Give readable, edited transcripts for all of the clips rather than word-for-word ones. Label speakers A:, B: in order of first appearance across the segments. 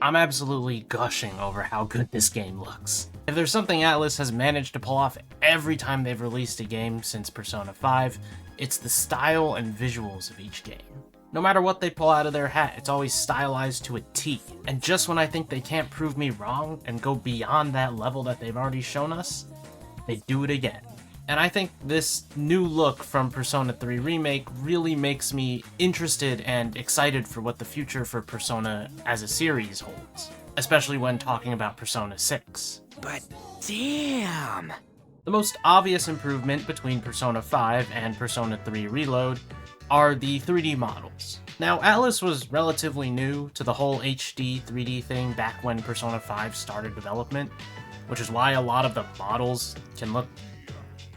A: I'm absolutely gushing over how good this game looks. If there's something Atlus has managed to pull off every time they've released a game since Persona 5, it's the style and visuals of each game. No matter what they pull out of their hat, it's always stylized to a T. And just when I think they can't prove me wrong and go beyond that level that they've already shown us, they do it again. And I think this new look from Persona 3 Remake really makes me interested and excited for what the future for Persona as a series holds, especially when talking about Persona 6.
B: But damn!
A: The most obvious improvement between Persona 5 and Persona 3 Reload are the 3D models. Now, Atlus was relatively new to the whole HD 3D thing back when Persona 5 started development, which is why a lot of the models can look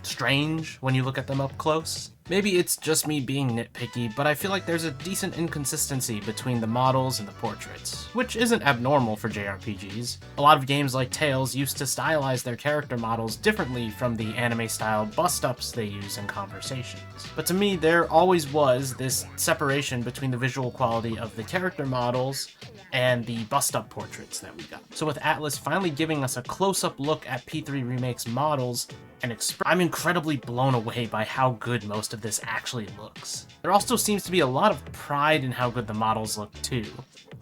A: strange when you look at them up close. Maybe it's just me being nitpicky, but I feel like there's a decent inconsistency between the models and the portraits, which isn't abnormal for JRPGs. A lot of games like Tales used to stylize their character models differently from the anime-style bust-ups they use in conversations. But to me, there always was this separation between the visual quality of the character models and the bust-up portraits that we got. So with Atlus finally giving us a close-up look at P3 Remake's models, I'm incredibly blown away by how good most of this actually looks. There also seems to be a lot of pride in how good the models look too.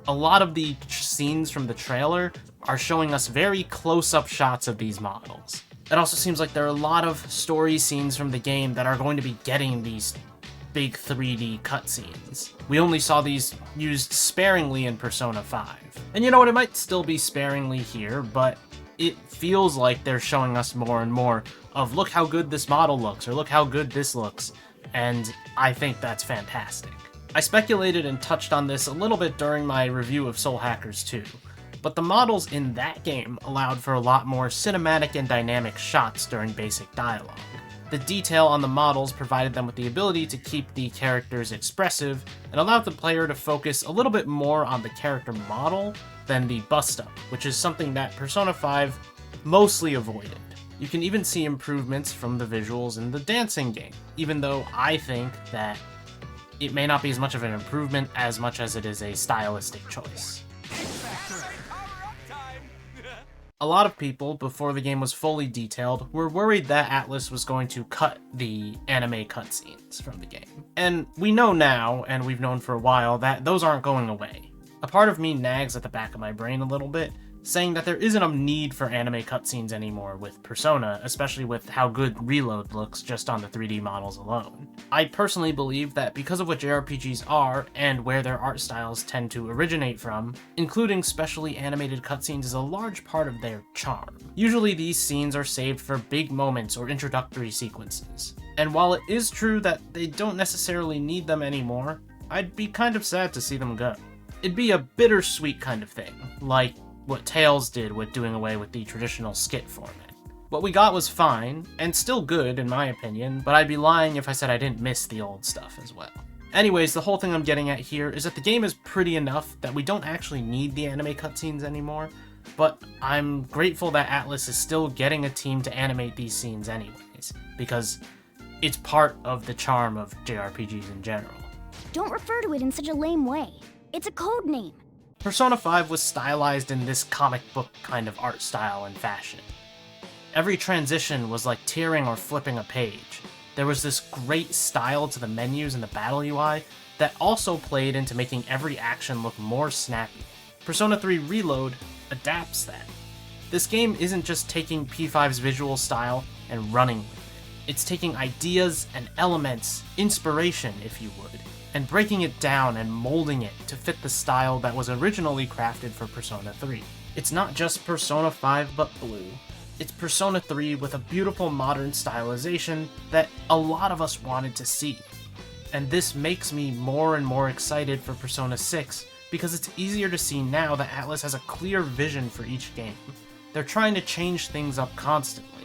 A: A lot of the scenes from the trailer are showing us very close-up shots of these models. It also seems like there are a lot of story scenes from the game that are going to be getting these big 3D cutscenes. We only saw these used sparingly in Persona 5. And you know what, it might still be sparingly here, but it feels like they're showing us more and more of look how good this model looks, or look how good this looks, and I think that's fantastic. I speculated and touched on this a little bit during my review of Soul Hackers 2, but the models in that game allowed for a lot more cinematic and dynamic shots during basic dialogue. The detail on the models provided them with the ability to keep the characters expressive and allowed the player to focus a little bit more on the character model than the bust-up, which is something that Persona 5 mostly avoided. You can even see improvements from the visuals in the dancing game, even though I think that it may not be as much of an improvement as much as it is a stylistic choice. A lot of people, before the game was fully detailed, were worried that Atlus was going to cut the anime cutscenes from the game. And we know now, and we've known for a while, that those aren't going away. A part of me nags at the back of my brain a little bit, saying that there isn't a need for anime cutscenes anymore with Persona, especially with how good Reload looks just on the 3D models alone. I personally believe that because of what JRPGs are, and where their art styles tend to originate from, including specially animated cutscenes is a large part of their charm. Usually these scenes are saved for big moments or introductory sequences. And while it is true that they don't necessarily need them anymore, I'd be kind of sad to see them go. It'd be a bittersweet kind of thing, like what Tales did with doing away with the traditional skit format. What we got was fine, and still good in my opinion, but I'd be lying if I said I didn't miss the old stuff as well. Anyways, the whole thing I'm getting at here is that the game is pretty enough that we don't actually need the anime cutscenes anymore, but I'm grateful that Atlus is still getting a team to animate these scenes anyways, because it's part of the charm of JRPGs in general.
C: Don't refer to it in such a lame way. It's a code name.
A: Persona 5 was stylized in this comic book kind of art style and fashion. Every transition was like tearing or flipping a page. There was this great style to the menus and the battle UI that also played into making every action look more snappy. Persona 3 Reload adapts that. This game isn't just taking P5's visual style and running with it. It's taking ideas and elements, inspiration if you would, and breaking it down and molding it to fit the style that was originally crafted for Persona 3. It's not just Persona 5 but blue. It's Persona 3 with a beautiful modern stylization that a lot of us wanted to see. And this makes me more and more excited for Persona 6 because it's easier to see now that Atlus has a clear vision for each game. They're trying to change things up constantly.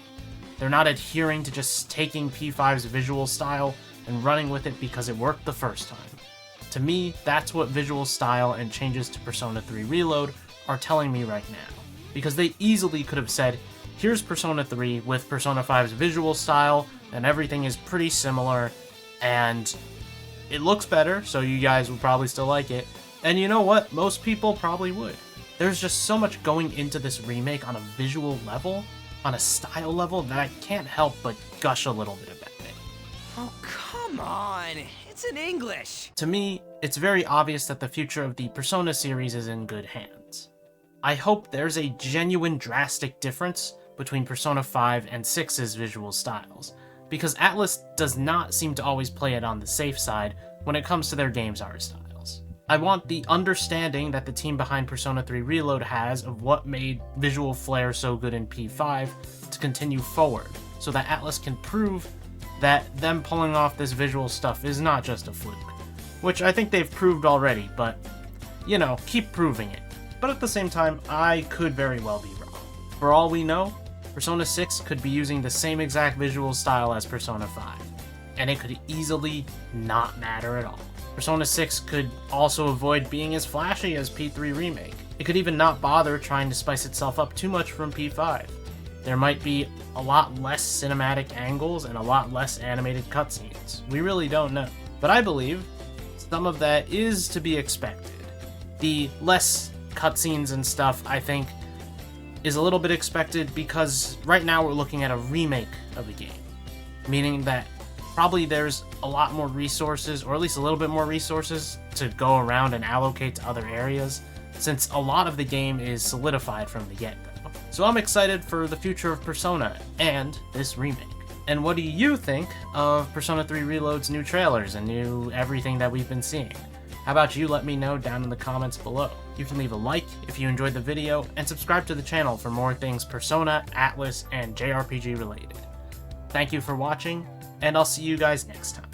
A: They're not adhering to just taking P5's visual style and running with it because it worked the first time. To me, that's what visual style and changes to Persona 3 Reload are telling me right now. Because they easily could have said, here's Persona 3 with Persona 5's visual style, and everything is pretty similar, and it looks better, so you guys would probably still like it. And you know what? Most people probably would. There's just so much going into this remake on a visual level, on a style level, that I can't help but gush a little bit about it.
B: Oh, come on. It's in English.
A: To me, it's very obvious that the future of the Persona series is in good hands. I hope there's a genuine drastic difference between Persona 5 and 6's visual styles, because Atlus does not seem to always play it on the safe side when it comes to their game's art styles. I want the understanding that the team behind Persona 3 Reload has of what made visual flair so good in P5 to continue forward, so that Atlus can prove that them pulling off this visual stuff is not just a fluke. Which I think they've proved already, but, you know, keep proving it. But at the same time, I could very well be wrong. For all we know, Persona 6 could be using the same exact visual style as Persona 5, and it could easily not matter at all. Persona 6 could also avoid being as flashy as P3 Remake. It could even not bother trying to spice itself up too much from P5. There might be a lot less cinematic angles and a lot less animated cutscenes. We really don't know. But I believe some of that is to be expected. The less cutscenes and stuff, I think, is a little bit expected because right now we're looking at a remake of the game. Meaning that probably there's a lot more resources, or at least a little bit more resources, to go around and allocate to other areas, since a lot of the game is solidified from the get-go. So I'm excited for the future of Persona and this remake. And what do you think of Persona 3 Reload's new trailers and new everything that we've been seeing? How about you let me know down in the comments below. You can leave a like if you enjoyed the video, and subscribe to the channel for more things Persona, Atlus, and JRPG related. Thank you for watching, and I'll see you guys next time.